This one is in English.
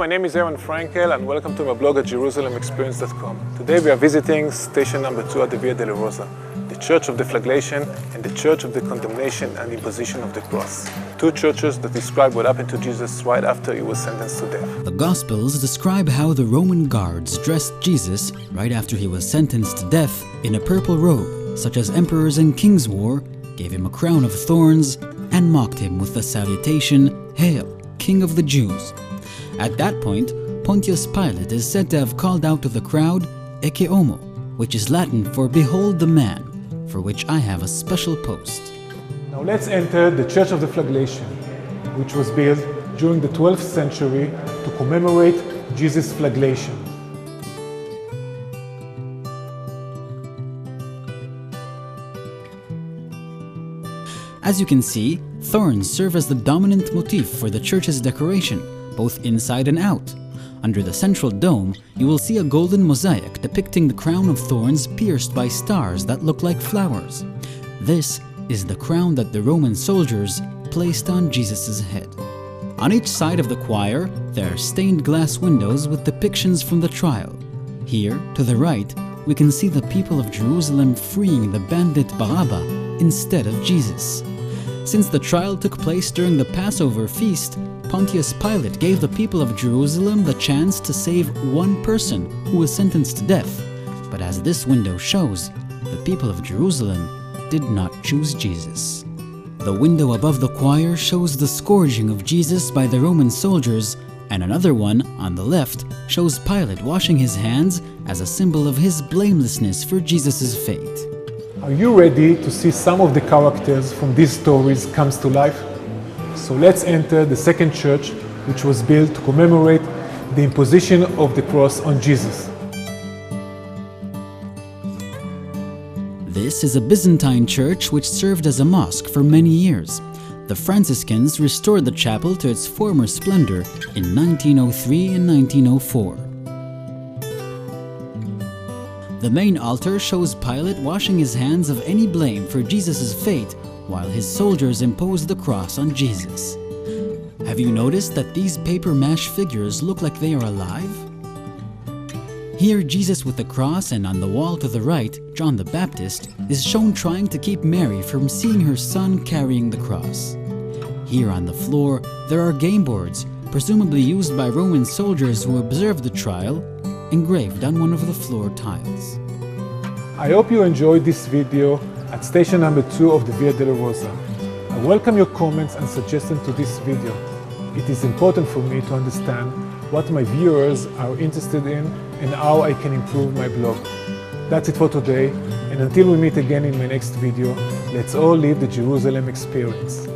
my name is Aaron Frankel and welcome to my blog at JerusalemExperience.com. Today we are visiting station number 2 at the Via Dolorosa, the Church of the Flagellation and the Church of the Condemnation and Imposition of the Cross. Two churches that describe what happened to Jesus right after he was sentenced to death. The Gospels describe how the Roman guards dressed Jesus right after he was sentenced to death in a purple robe, such as emperors and kings wore, gave him a crown of thorns, and mocked him with the salutation, "Hail, King of the Jews." At that point, Pontius Pilate is said to have called out to the crowd, "Ecce homo," which is Latin for "Behold the man," for which I have a special post. Now let's enter the Church of the Flagellation, which was built during the 12th century to commemorate Jesus' flagellation. As you can see, thorns serve as the dominant motif for the church's decoration, both inside and out. Under the central dome, you will see a golden mosaic depicting the crown of thorns pierced by stars that look like flowers. This is the crown that the Roman soldiers placed on Jesus' head. On each side of the choir, there are stained glass windows with depictions from the trial. Here, to the right, we can see the people of Jerusalem freeing the bandit Barabbas instead of Jesus. Since the trial took place during the Passover feast, Pontius Pilate gave the people of Jerusalem the chance to save one person who was sentenced to death. But as this window shows, the people of Jerusalem did not choose Jesus. The window above the choir shows the scourging of Jesus by the Roman soldiers, and another one, on the left, shows Pilate washing his hands as a symbol of his blamelessness for Jesus' fate. Are you ready to see some of the characters from these stories comes to life? So let's enter the second church, which was built to commemorate the imposition of the cross on Jesus. This is a Byzantine church which served as a mosque for many years. The Franciscans restored the chapel to its former splendor in 1903 and 1904. The main altar shows Pilate washing his hands of any blame for Jesus' fate while his soldiers imposed the cross on Jesus. Have you noticed that these paper mache figures look like they are alive? Here, Jesus with the cross, and on the wall to the right, John the Baptist, is shown trying to keep Mary from seeing her son carrying the cross. Here on the floor, there are game boards, presumably used by Roman soldiers who observed the trial, engraved on one of the floor tiles. I hope you enjoyed this video at station number 2 of the Via Dolorosa. I welcome your comments and suggestions to this video. It is important for me to understand what my viewers are interested in and how I can improve my blog. That's it for today, and until we meet again in my next video, let's all live the Jerusalem experience.